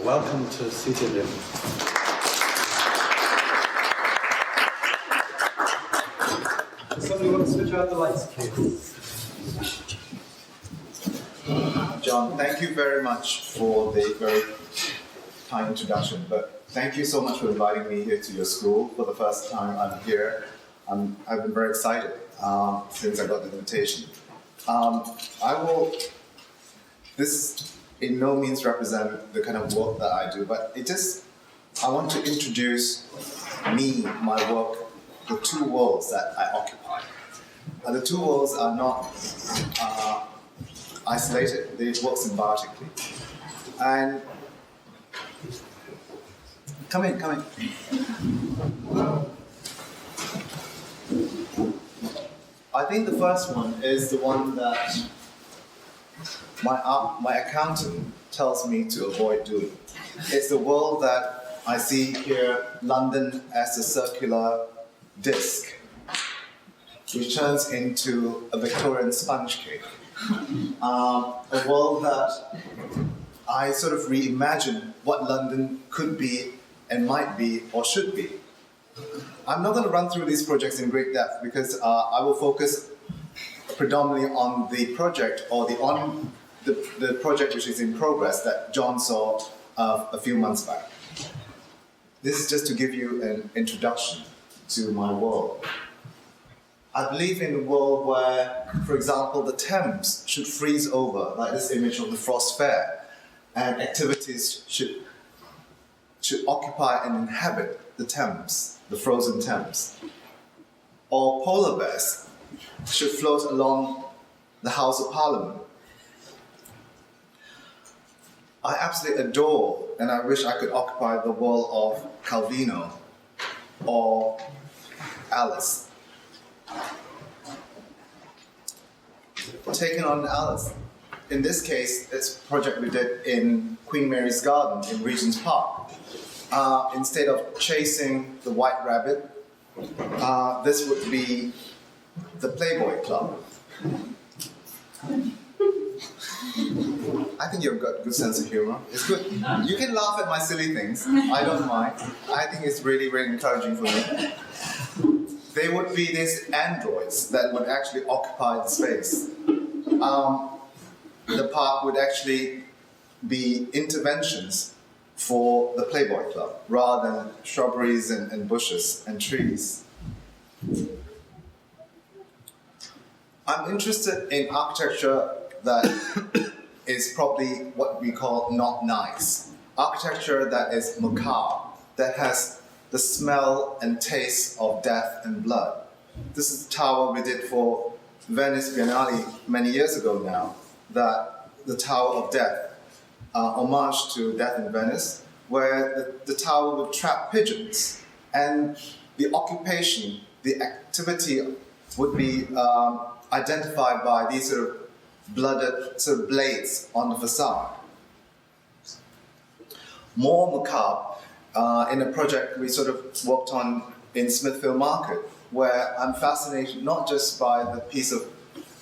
welcome to City. Somebody want to switch out the lights, please? John, thank you very much for the very kind introduction, but thank you so much for inviting me here to your school for the first time I'm here. I've been very excited since I got the invitation. This in no means represent the kind of work that I do, but I want to introduce my work, the two worlds that I occupy. And the two worlds are not isolated, they work symbiotically. And come in. I think the first one is the one that my accountant tells me to avoid doing. It's the world that I see here, London as a circular disc, which turns into a Victorian sponge cake. A world that I sort of reimagine what London could be and might be or should be. I'm not going to run through these projects in great depth because I will focus predominantly on the project or the project which is in progress that John saw a few months back. This is just to give you an introduction to my world. I believe in a world where, for example, the Thames should freeze over, like this image of the Frost Fair, and activities should occupy and inhabit the Thames, the frozen Thames. Or polar bears should float along the House of Parliament. I absolutely adore, and I wish I could occupy the world of Calvino or Alice. Taking on Alice. In this case, it's a project we did in Queen Mary's Garden in Regent's Park. Instead of chasing the white rabbit, this would be the Playboy Club. I think you've got a good sense of humor. It's good. You can laugh at my silly things. I don't mind. I think it's really, really encouraging for me. They would be these androids that would actually occupy the space. The park would actually be interventions for the Playboy Club rather than shrubberies and bushes and trees. I'm interested in architecture that is probably what we call not nice. Architecture that is macabre, that has the smell and taste of death and blood. This is the tower we did for Venice Biennale many years ago now, that the Tower of Death, homage to Death in Venice, where the tower would trap pigeons, and the occupation, the activity would be identified by these sort of blooded sort of blades on the facade. More macabre, in a project we sort of worked on in Smithfield Market, where I'm fascinated not just by the piece of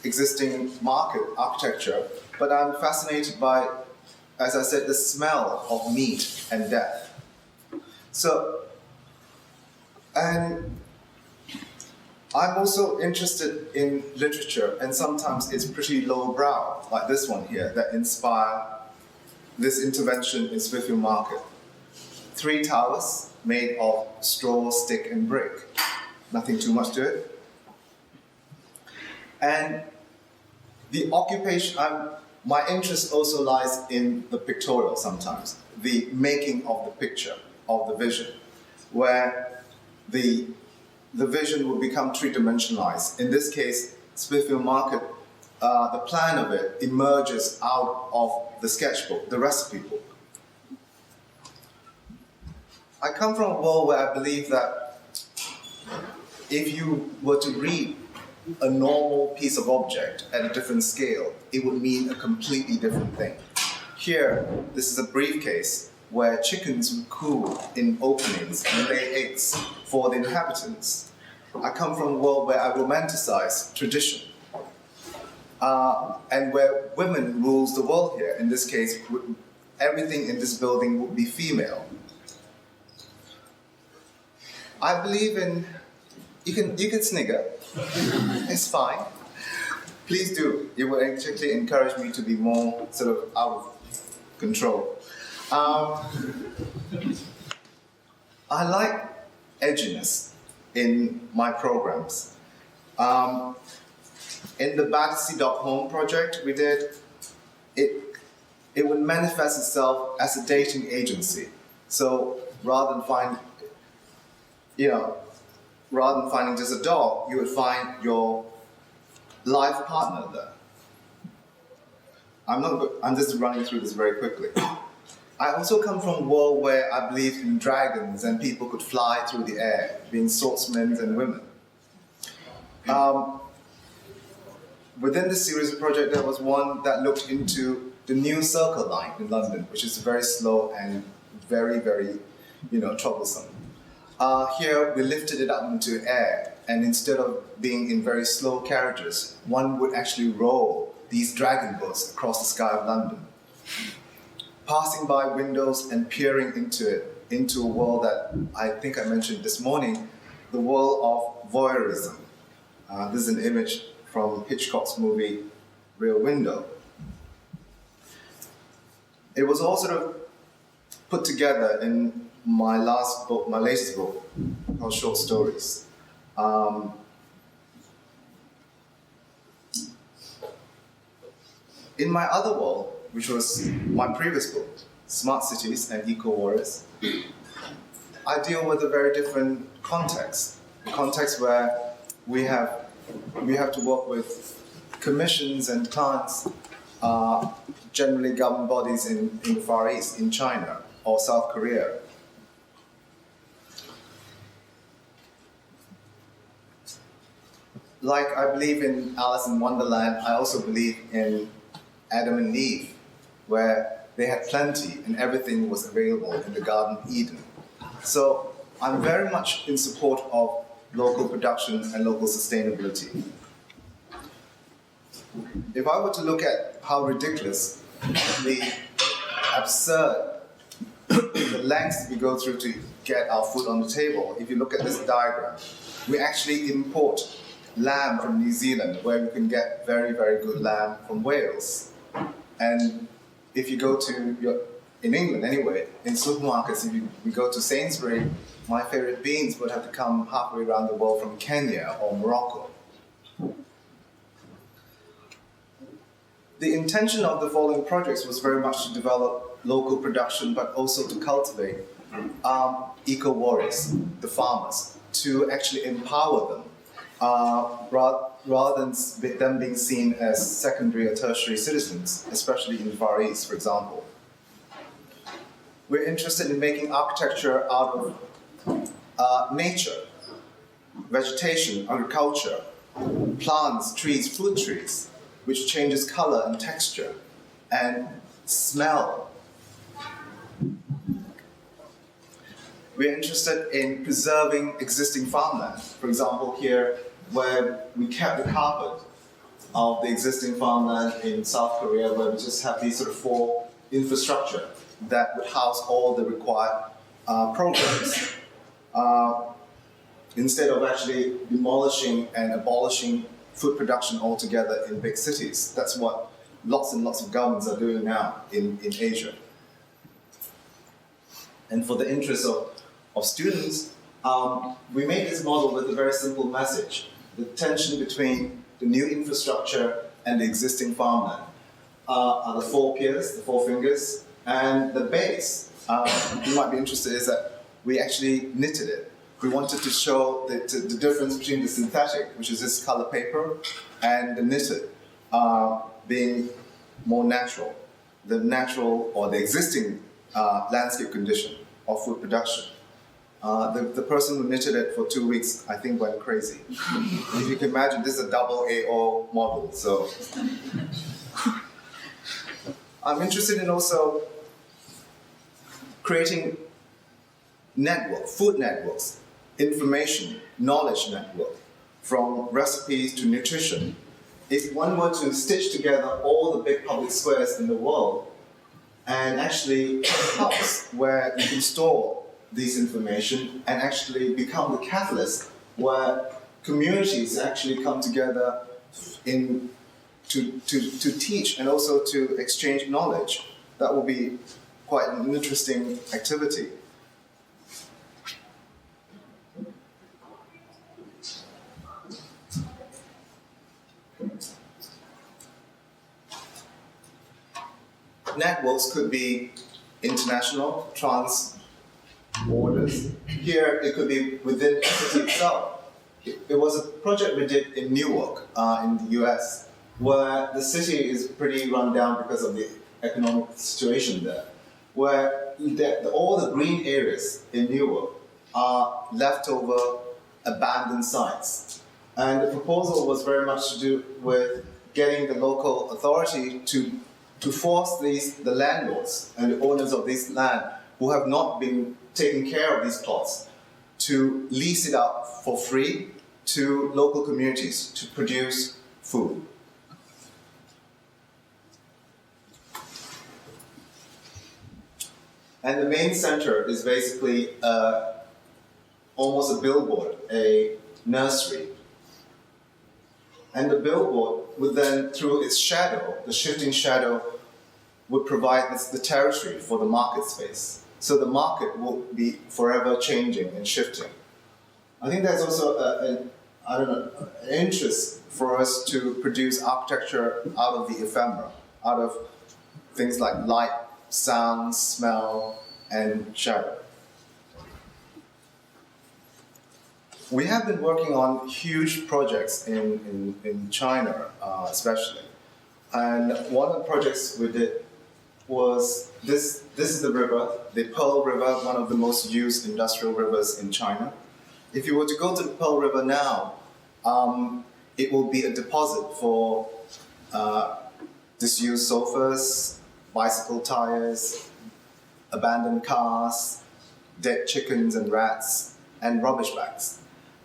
existing market architecture, but I'm fascinated by, as I said, the smell of meat and death. And I'm also interested in literature, and sometimes it's pretty lowbrow, like this one here, that inspired this intervention in Smithfield Market. 3 towers made of straw, stick, and brick. Nothing too much to it. And the occupation, my interest also lies in the pictorial sometimes, the making of the picture, of the vision, where the vision will become three-dimensionalized. In this case, Smithfield Market, the plan of it emerges out of the sketchbook, the recipe book. I come from a world where I believe that if you were to read a normal piece of object at a different scale, it would mean a completely different thing. Here, this is a briefcase where chickens would coo in openings and lay eggs for the inhabitants. I come from a world where I romanticize tradition, and where women rules the world here, in this case, everything in this building would be female. I believe in, you can snigger, it's fine. Please do, it will actually encourage me to be more sort of out of control. I like edginess in my programs. In the Battersea.home project we did, it would manifest itself as a dating agency. So rather than finding just a dog, you would find your life partner there. I'm just running through this very quickly. I also come from a world where I believed in dragons and people could fly through the air, being swordsmen and women. Within this series of projects, there was one that looked into the new Circle Line in London, which is very slow and very, very, troublesome. Here, we lifted it up into air, and instead of being in very slow carriages, one would actually roll these dragon boats across the sky of London, passing by windows and peering into a world that I think I mentioned this morning, the world of voyeurism. This is an image from Hitchcock's movie, Rear Window. It was all sort of put together in my latest book, called Short Stories. In my other world, which was my previous book, Smart Cities and Eco Warriors, I deal with a very different context. A context where we have to work with commissions and clients, generally government bodies in the Far East, in China or South Korea. Like I believe in Alice in Wonderland, I also believe in Adam and Eve, where they had plenty and everything was available in the Garden of Eden. So I'm very much in support of local production and local sustainability. If I were to look at how ridiculous, the absurd, the lengths we go through to get our food on the table, if you look at this diagram, we actually import lamb from New Zealand, where we can get very, very good lamb from Wales. And if you go in England anyway, in supermarkets, if we go to Sainsbury, my favorite beans would have to come halfway around the world from Kenya or Morocco. The intention of the following projects was very much to develop local production, but also to cultivate eco-warriors, the farmers, to actually empower them, rather than them being seen as secondary or tertiary citizens, especially in the Far East, for example. We're interested in making architecture out of nature, vegetation, agriculture, plants, trees, fruit trees, which changes color and texture and smell. We're interested in preserving existing farmland. For example, here, where we kept the carpet of the existing farmland in South Korea, where we just have these sort of four infrastructure that would house all the required programs, instead of actually demolishing and abolishing food production altogether in big cities. That's what lots and lots of governments are doing now in Asia. And for the interest of students, we made this model with a very simple message. The tension between the new infrastructure and the existing farmland are the four piers, the four fingers, and the base, you might be interested, is that we actually knitted it. We wanted to show the difference between the synthetic, which is this color paper, and the knitted, being more natural. The natural or the existing landscape condition of food production. The person who knitted it for 2 weeks, I think, went crazy. If you can imagine, this is a double AO model, so. I'm interested in also creating food networks, information, knowledge network, from recipes to nutrition. If one were to stitch together all the big public squares in the world and actually hubs where you can store this information and actually become the catalyst where communities actually come together to teach and also to exchange knowledge. That will be quite an interesting activity. Networks could be international, trans borders. Here it could be within the city itself. It was a project we did in Newark in the US, where the city is pretty run down because of the economic situation there, where all the green areas in Newark are leftover abandoned sites. And the proposal was very much to do with getting the local authority to force the landlords and the owners of this land who have not been taking care of these plots to lease it out for free to local communities to produce food. And the main center is basically almost a billboard, a nursery. And the billboard would then, through its shadow, the shifting shadow, would provide the territory for the market space. So the market will be forever changing and shifting. I think there's also an interest for us to produce architecture out of the ephemera, out of things like light, sound, smell, and shadow. We have been working on huge projects in China, especially. And one of the projects we did was this is the river, the Pearl River, one of the most used industrial rivers in China. If you were to go to the Pearl River now, it will be a deposit for disused sofas, bicycle tires, abandoned cars, dead chickens and rats, and rubbish bags.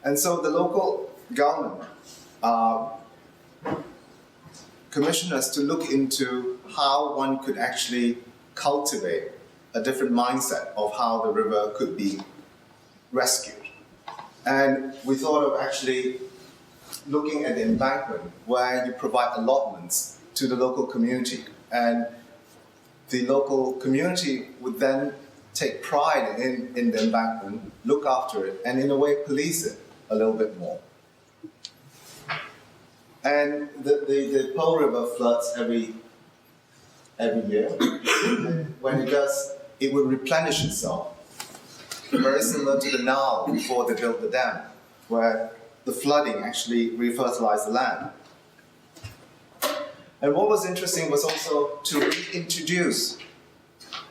And so the local government commissioned us to look into how one could actually cultivate a different mindset of how the river could be rescued. And we thought of actually looking at the embankment where you provide allotments to the local community. And the local community would then take pride in the embankment, look after it, and in a way police it a little bit more. And the Pearl River floods every year. And when it does, it will replenish itself. Very similar to the Nile before they built the dam, where the flooding actually refertilized the land. And what was interesting was also to reintroduce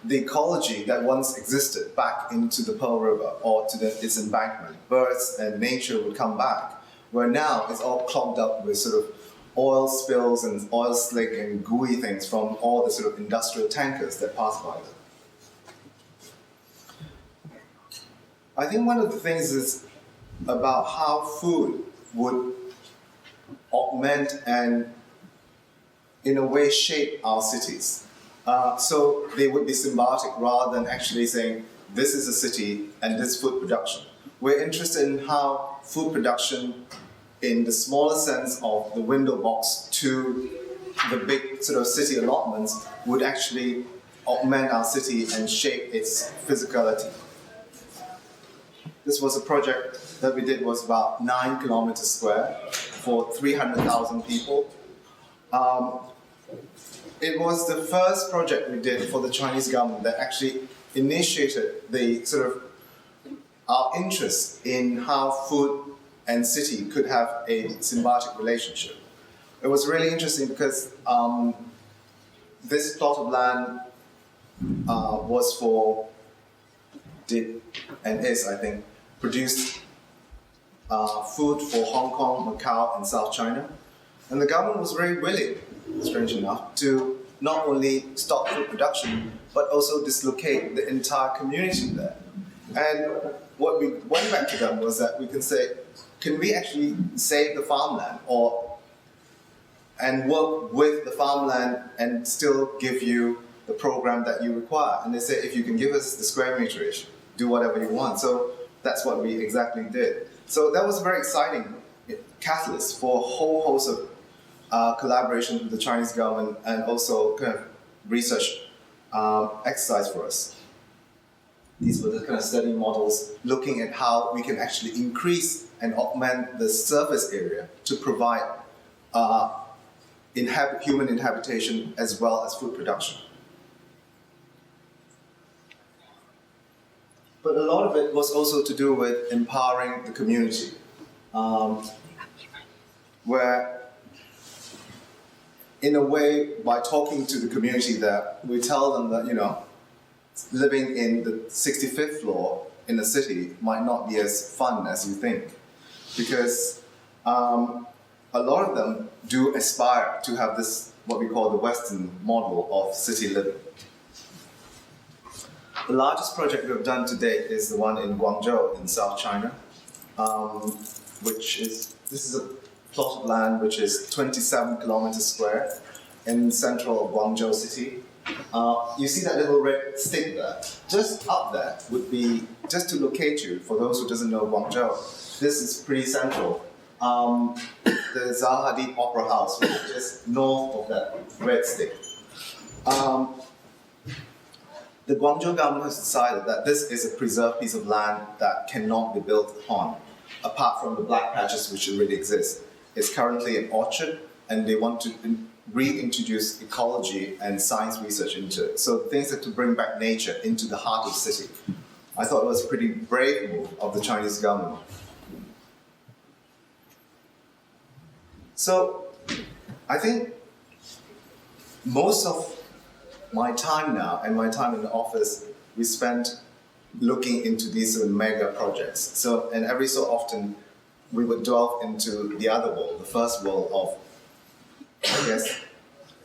the ecology that once existed back into the Pearl River or to its embankment. Birds and nature would come back, where now it's all clogged up with sort of oil spills and oil slick and gooey things from all the sort of industrial tankers that pass by them. I think one of the things is about how food would augment and in a way shape our cities. So they would be symbiotic rather than actually saying this is a city and this food production. We're interested in how food production in the smaller sense of the window box to the big sort of city allotments would actually augment our city and shape its physicality. This was a project that we did was about 9 kilometers square for 300,000 people. It was the first project we did for the Chinese government that actually initiated the sort of our interest in how food and city could have a symbiotic relationship. It was really interesting because this plot of land was did and is, I think, produced food for Hong Kong, Macau, and South China. And the government was very willing, strange enough, to not only stop food production, but also dislocate the entire community there. And what we went back to them was that we can say, can we actually save the farmland and work with the farmland and still give you the program that you require. And they say, if you can give us the square meterage, do whatever you want. So that's what we exactly did. So that was a very exciting catalyst for a whole host of collaboration with the Chinese government and also kind of research exercise for us. These were the kind of study models looking at how we can actually increase and augment the surface area to provide human inhabitation as well as food production. But a lot of it was also to do with empowering the community, where in a way, by talking to the community there, we tell them that, living in the 65th floor in a city might not be as fun as you think, because a lot of them do aspire to have this, what we call the Western model of city living. The largest project we've done to date is the one in Guangzhou in South China, this is a plot of land which is 27 kilometers square in central Guangzhou city. You see that little red stick there? Just up there would be, just to locate you, for those who doesn't know Guangzhou, this is pretty central. The Zaha Hadid Opera House, which is just north of that red stick. The Guangzhou government has decided that this is a preserved piece of land that cannot be built on, apart from the black patches which already exist. It's currently an orchard, and they want to reintroduce ecology and science research into it. So things that to bring back nature into the heart of the city. I thought it was a pretty brave move of the Chinese government. So I think most of my time now and my time in the office, we spent looking into these sort of mega projects. So, and every so often, we would delve into the other world, the first world of, I guess,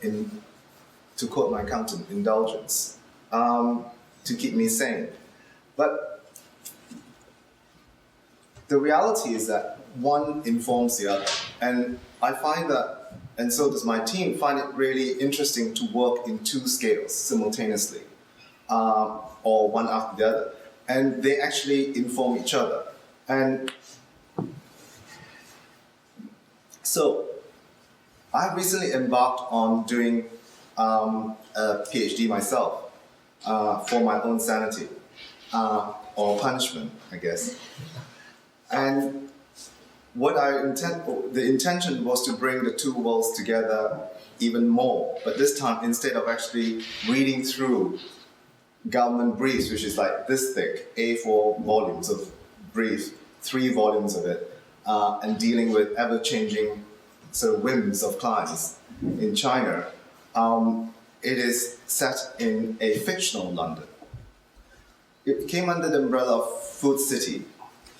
to quote my accountant, indulgence, to keep me sane. But the reality is that one informs the other. And I find that, and so does my team, find it really interesting to work in two scales simultaneously, or one after the other. And they actually inform each other. And so I recently embarked on doing a PhD myself for my own sanity, or punishment, I guess. And the intention was to bring the two worlds together even more. But this time, instead of actually reading through government briefs, which is like this thick, A4 volumes of brief, 3 volumes of it, and dealing with ever-changing sort of whims of clients in China, it is set in a fictional London. It came under the umbrella of Food City.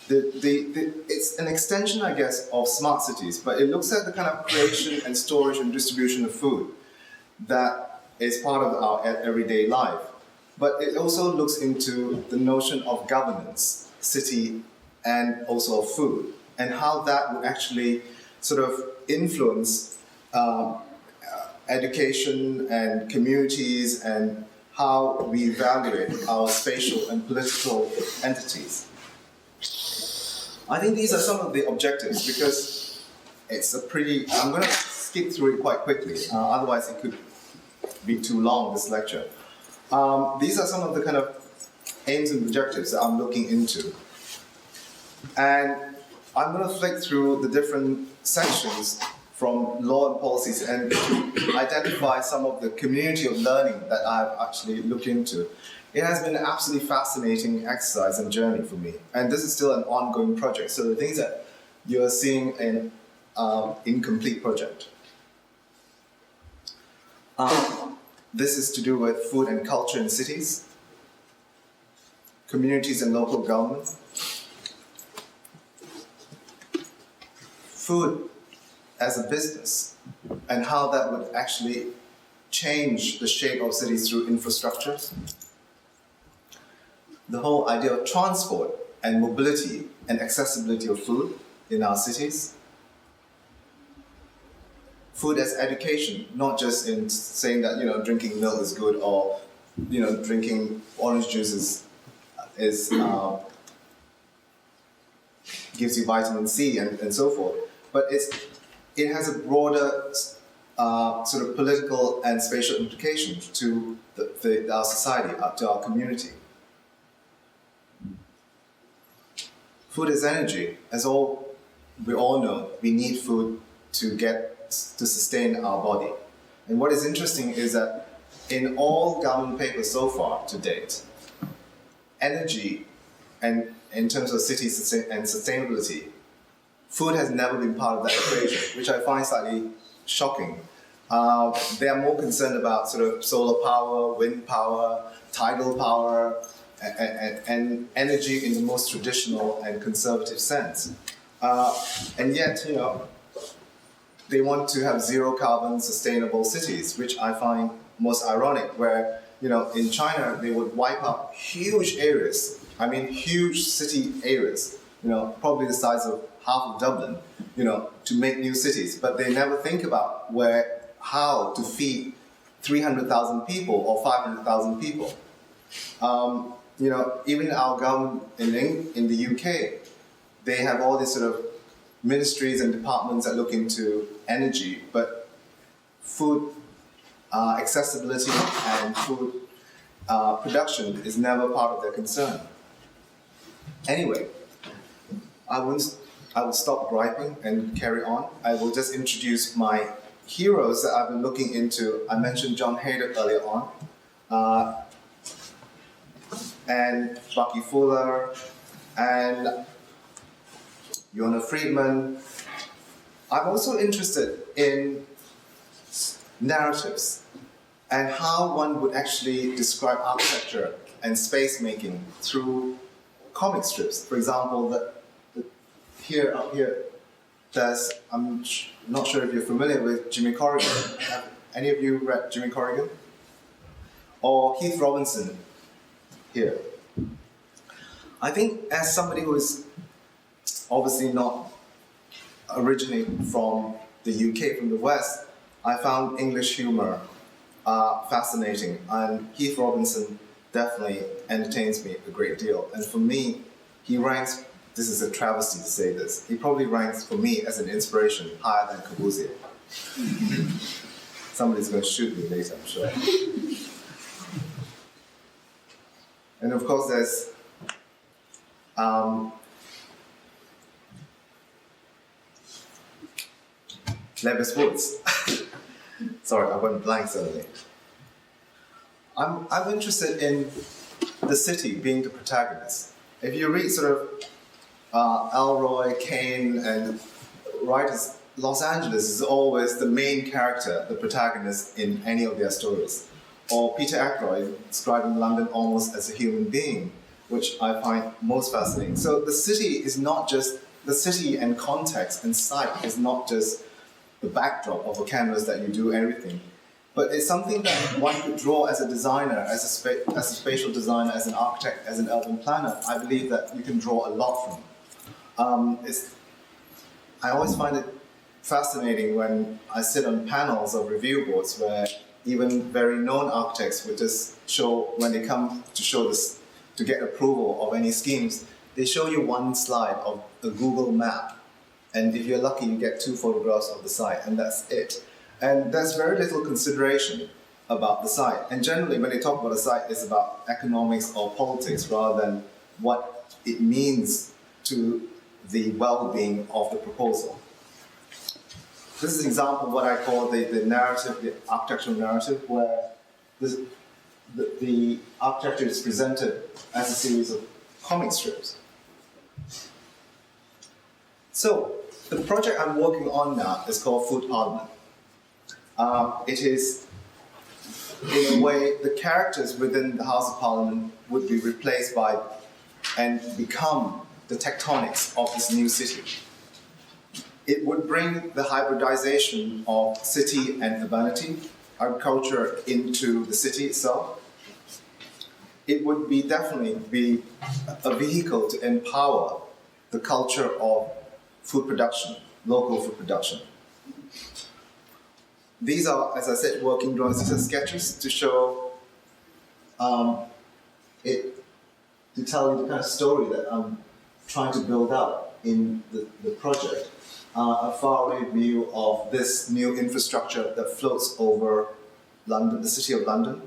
It's an extension, I guess, of smart cities, but it looks at the kind of creation and storage and distribution of food that is part of our everyday life. But it also looks into the notion of governance, city, and also of food, and how that would actually sort of influence education and communities and how we evaluate our spatial and political entities. I think these are some of the objectives, because it's a pretty, I'm going to skip through it quite quickly, otherwise it could be too long, this lecture. These are some of the kind of aims and objectives that I'm looking into. And I'm going to flick through the different sections from law and policies and identify some of the community of learning that I've actually looked into. It has been an absolutely fascinating exercise and journey for me. And this is still an ongoing project. So the things that you're seeing in incomplete project. This is to do with food and culture in cities, communities and local government, food as a business, and how that would actually change the shape of cities through infrastructures. The whole idea of transport and mobility and accessibility of food in our cities. food as education, not just in saying that drinking milk is good or drinking orange juice is gives you vitamin C and so forth. But it has a broader sort of political and spatial implications to our society, to our community. Food is energy. As we all know, we need food to sustain our body. And what is interesting is that in all government papers so far to date, energy and in terms of city and sustainability, food has never been part of that equation, which I find slightly shocking. They are more concerned about sort of solar power, wind power, tidal power, and energy in the most traditional and conservative sense. And yet, they want to have zero carbon sustainable cities, which I find most ironic, where, in China, they would wipe out huge areas, huge city areas, probably the size of half of Dublin, to make new cities. But they never think about how to feed 300,000 people or 500,000 people. Even our government in the UK, they have all these sort of ministries and departments that look into energy, but food accessibility and food production is never part of their concern. Anyway, I will stop griping and carry on. I will just introduce my heroes that I've been looking into. I mentioned John Haydock earlier on, and Bucky Fuller, and Yona Friedman. I'm also interested in narratives and how one would actually describe architecture and space making through comic strips. For example, up here, I'm not sure if you're familiar with Jimmy Corrigan. Have any of you read Jimmy Corrigan? Or Heath Robinson here. I think as somebody who is obviously not originally from the UK, from the West, I found English humor fascinating, and Heath Robinson definitely entertains me a great deal. And for me, he ranks, this is a travesty to say this, he probably ranks for me as an inspiration higher than Corbusier. Somebody's going to shoot me later, I'm sure. And of course there's Levis Woods. Sorry, I went blank suddenly. I'm interested in the city being the protagonist. If you read sort of Elroy, Kane, and writers, Los Angeles is always the main character, the protagonist in any of their stories. Or Peter Ackroyd describing London almost as a human being, which I find most fascinating. So the city is not just, the city and context and site is not just the backdrop of a canvas that you do everything, but it's something that one could draw as a designer, as a spatial designer, as an architect, as an urban planner. I believe that you can draw a lot from. I always find it fascinating when I sit on panels of review boards where even very known architects would just show, when they come to show this, to get approval of any schemes, they show you one slide of a Google map. And if you're lucky, you get 2 photographs of the site, and that's it. And there's very little consideration about the site. And generally, when they talk about a site, it's about economics or politics rather than what it means to the well-being of the proposal. This is an example of what I call the narrative, the architectural narrative, where the architecture is presented as a series of comic strips. So, the project I'm working on now is called Food Parliament. It is, in a way, the characters within the House of Parliament would be replaced by and become the tectonics of this new city. It would bring the hybridization of city and urbanity, agriculture into the city itself. It would definitely be a vehicle to empower the culture of food production, local food production. These are, as I said, working drawings. These are sketches to show to tell you the kind of story that I'm trying to build up in the project. A far-away view of this new infrastructure that floats over London, the city of London.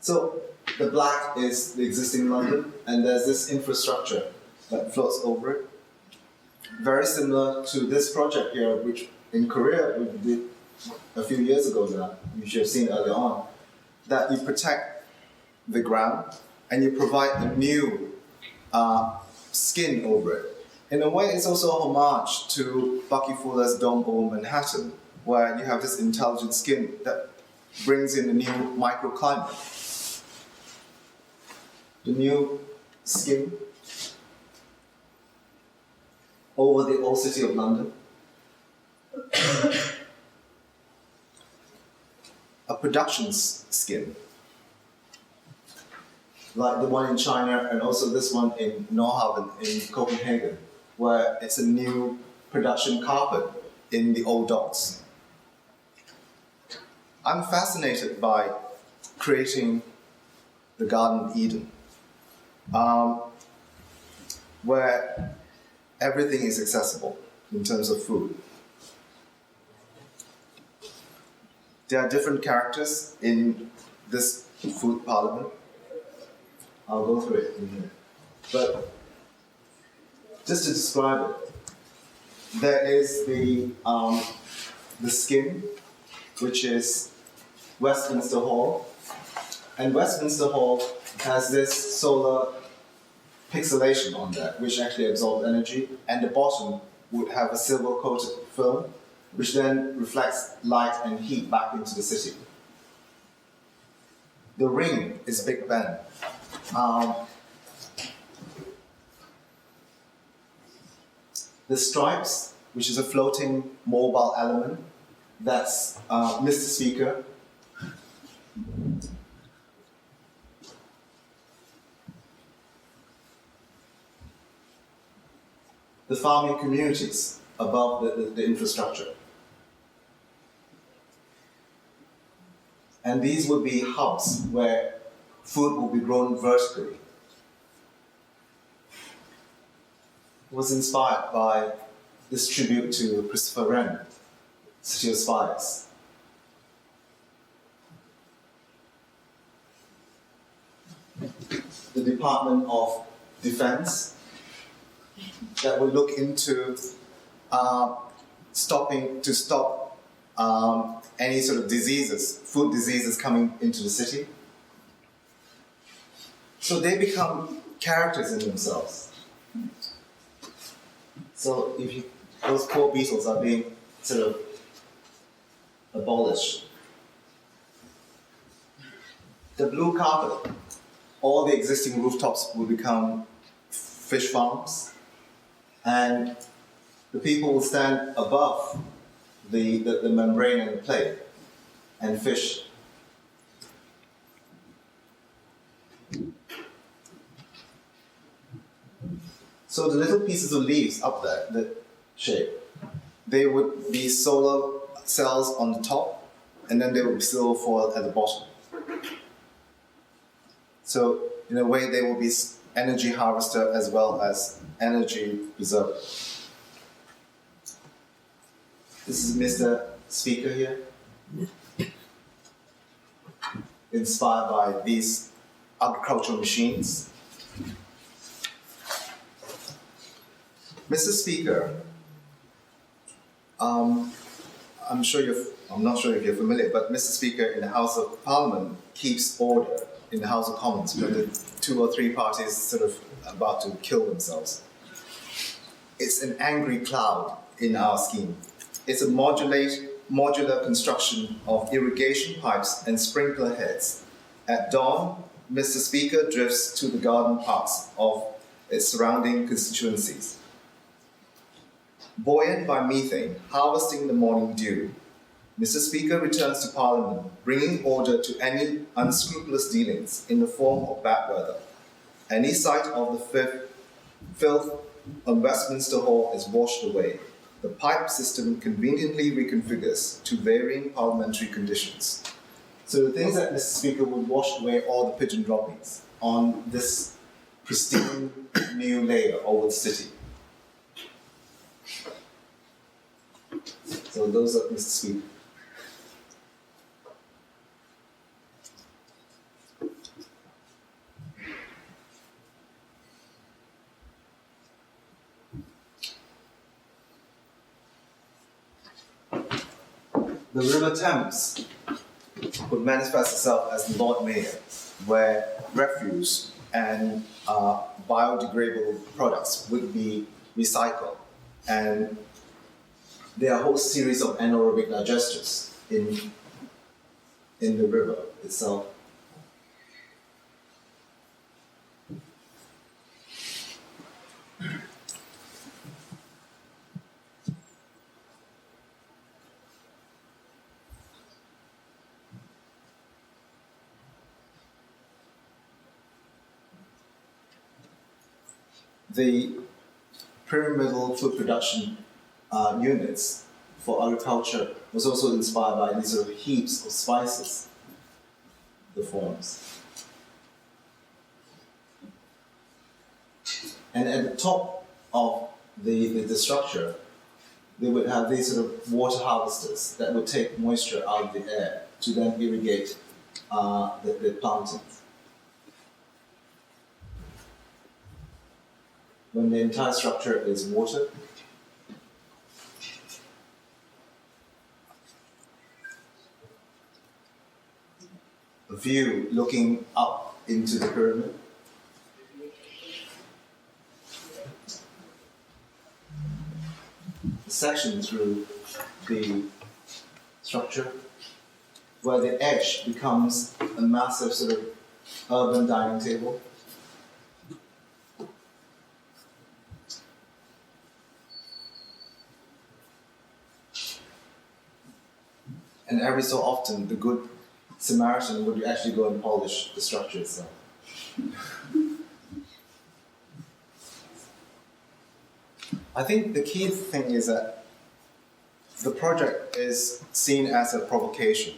So the black is the existing London, and there's this infrastructure that floats over it. Very similar to this project here, which in Korea we did a few years ago now, you should have seen earlier on, that you protect the ground and you provide a new skin over it. In a way, it's also a homage to Bucky Fuller's Dome over Manhattan, where you have this intelligent skin that brings in a new microclimate. The new skin over the old city of London. A production skin, like the one in China and also this one in Nordhavn in Copenhagen, where it's a new production carpet in the old docks. I'm fascinated by creating the Garden of Eden, where everything is accessible in terms of food. There are different characters in this food parliament. I'll go through it in a minute. But just to describe it, there is the skin, which is Westminster Hall. And Westminster Hall has this solar pixelation on that, which actually absorbs energy, and the bottom would have a silver-coated film, which then reflects light and heat back into the city. The ring is Big Ben. The stripes, which is a floating mobile element, that's Mr. Speaker. The farming communities above the infrastructure. And these would be hubs where food will be grown vertically. It was inspired by this tribute to Christopher Wren, City of Spires. The Department of Defense that will look into stop any sort of diseases, food diseases coming into the city. So they become characters in themselves. So those poor beetles are being sort of abolished. The blue carpet, all the existing rooftops will become fish farms, and the people will stand above the membrane and the plate and fish. So the little pieces of leaves up there, the shape, they would be solar cells on the top, and then they would be silver foil at the bottom. So in a way, they will be energy harvester as well as energy preserver. This is Mr. Speaker here, inspired by these agricultural machines. Mr. Speaker, I'm not sure if you're familiar, but Mr. Speaker in the House of Parliament keeps order in the House of Commons when the 2 or 3 parties sort of about to kill themselves. It's an angry cloud in our scheme. It's a modular construction of irrigation pipes and sprinkler heads. At dawn, Mr. Speaker drifts to the garden parks of its surrounding constituencies. Buoyant by methane, harvesting the morning dew, Mr. Speaker returns to Parliament, bringing order to any unscrupulous dealings in the form of bad weather, any sight of the filth on Westminster Hall is washed away. The pipe system conveniently reconfigures to varying parliamentary conditions. So the things that Mr. Speaker would wash away all the pigeon droppings on this pristine new layer over the city. So those are Mr. Speaker. The River Thames would manifest itself as the Lord Mayor, where refuse and biodegradable products would be recycled. And there are a whole series of anaerobic digesters in the river itself. The pyramidal food production units for agriculture was also inspired by these sort of heaps of spices, the forms. And at the top of the structure, they would have these sort of water harvesters that would take moisture out of the air to then irrigate the plantings. When the entire structure is water, a view looking up into the pyramid. A section through the structure where the edge becomes a massive sort of urban dining table. And every so often, the good Samaritan would actually go and polish the structure itself. I think the key thing is that the project is seen as a provocation.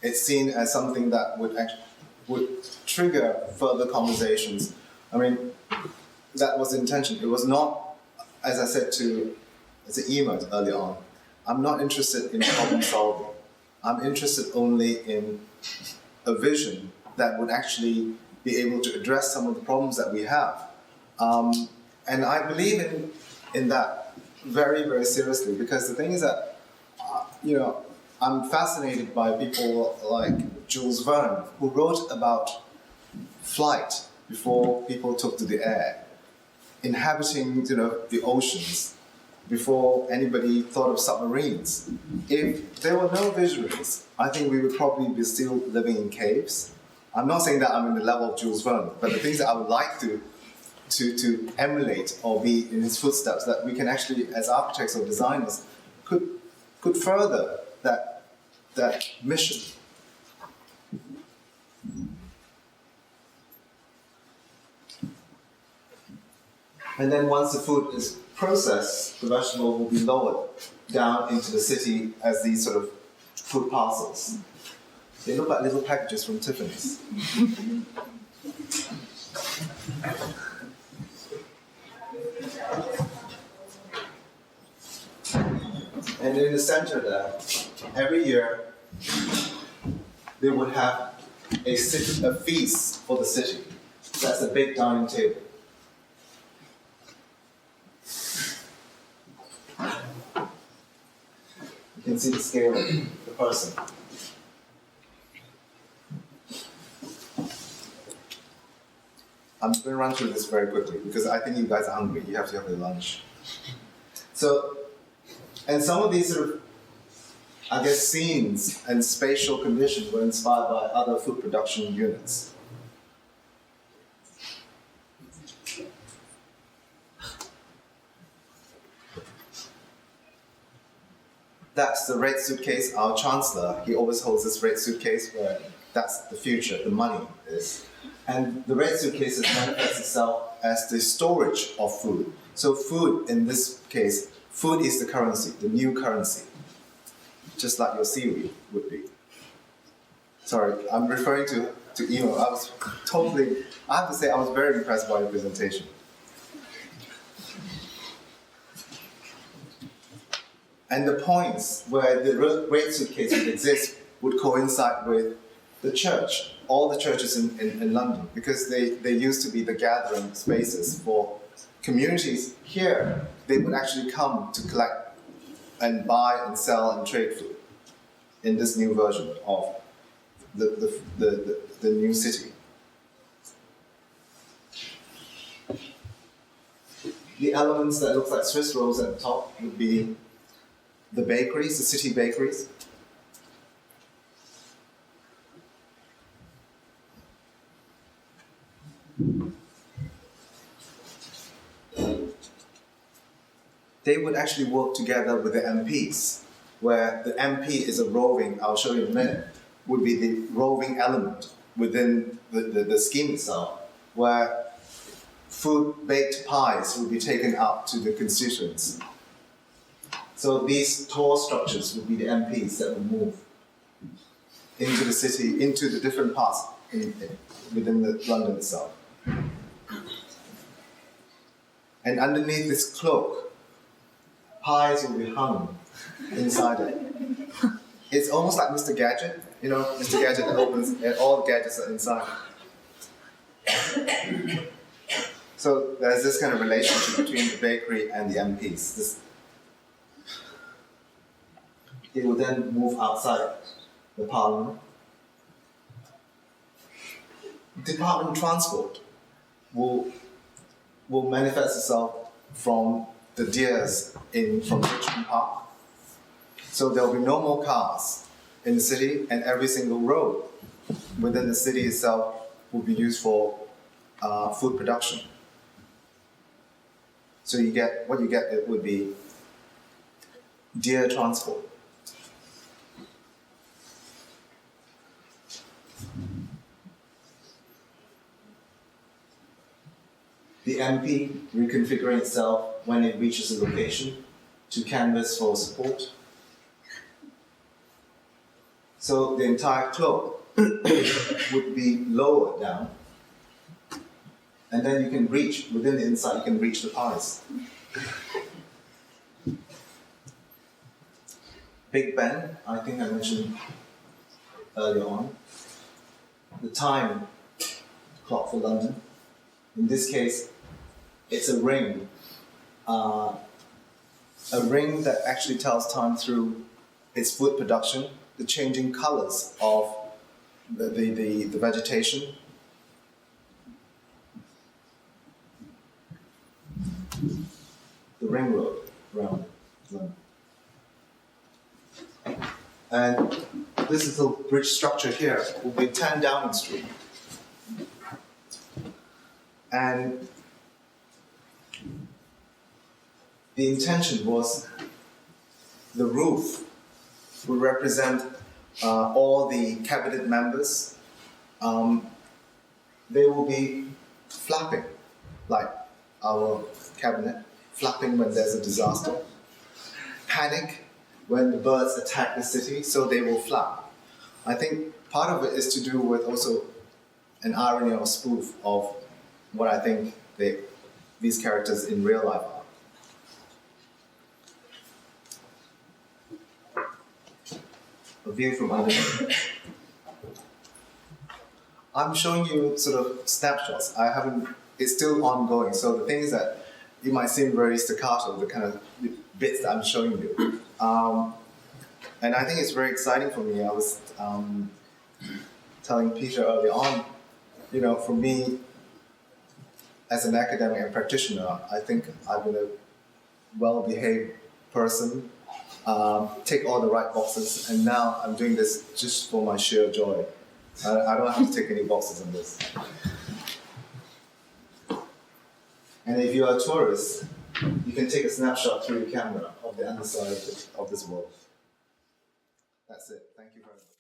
It's seen as something that would trigger further conversations. I mean, that was the intention. It was not, as I said to Emma earlier on, I'm not interested in problem solving. I'm interested only in a vision that would actually be able to address some of the problems that we have. And I believe in that very, very seriously, because the thing is that, I'm fascinated by people like Jules Verne, who wrote about flight before people took to the air, inhabiting, the oceans, before anybody thought of submarines. If there were no visionaries, I think we would probably be still living in caves. I'm not saying that I'm in the level of Jules Verne, but the things that I would like to emulate or be in his footsteps, that we can actually, as architects or designers, could further that mission. And then once the food is processed, the vegetable will be lowered down into the city as these sort of food parcels. They look like little packages from Tiffany's. And in the center there, every year, they would have a feast for the city. That's a big dining table. You can see the scale of the person. I'm going to run through this very quickly because I think you guys are hungry. You have to have your lunch. So, and some of these sort of, scenes and spatial conditions were inspired by other food production units. That's the red suitcase. Our chancellor, he always holds this red suitcase where that's the future, the money is. And the red suitcase manifests itself as the storage of food. So food, in this case, food is the currency, the new currency, just like your seaweed would be. Sorry, I'm referring to email. I have to say, I was very impressed by your presentation. And the points where the great suitcase would exist would coincide with the church, all the churches in London, because they used to be the gathering spaces for communities. Here, they would actually come to collect and buy and sell and trade food in this new version of the new city. The elements that look like Swiss rolls at the top would be the bakeries, the city bakeries. They would actually work together with the MPs, where the MP is a roving, I'll show you in a minute, would be the roving element within the scheme itself, where food, baked pies would be taken out to the constituents. So these tall structures would be the MPs that would move into the city, into the different parts within London itself. And underneath this cloak, pies will be hung inside it. It's almost like Mr. Gadget, you know, Mr. Gadget that opens and all the gadgets are inside. So there's this kind of relationship between the bakery and the MPs. It will then move outside the Parliament. Department of Transport will manifest itself from the Deers from Richmond Park. So there will be no more cars in the city, and every single road within the city itself will be used for food production. So what you get it would be Deer transport. The MP reconfiguring itself when it reaches a location to canvass for support. So the entire cloak would be lowered down, and then you can reach, within the inside, you can reach the pies. Big Ben, I think I mentioned earlier on, the time clock for London. In this case, it's a ring that actually tells time through its food production, the changing colors of the vegetation. The ring road around London. And this little bridge structure here will be 10 Downing Street. And the intention was the roof would represent all the cabinet members. They will be flapping, like our cabinet, flapping when there's a disaster. Panic when the birds attack the city, so they will flap. I think part of it is to do with also an irony or spoof of what I think these characters in real life are. A view from underneath. I'm showing you sort of snapshots. It's still ongoing. So the thing is that it might seem very staccato, the kind of bits that I'm showing you. And I think it's very exciting for me. I was telling Peter early on, for me, as an academic and practitioner, I think I've been a well-behaved person, tick all the right boxes, and now I'm doing this just for my sheer joy. I don't have to tick any boxes on this. And if you are a tourist, you can take a snapshot through your camera of the underside of this world. That's it. Thank you very much.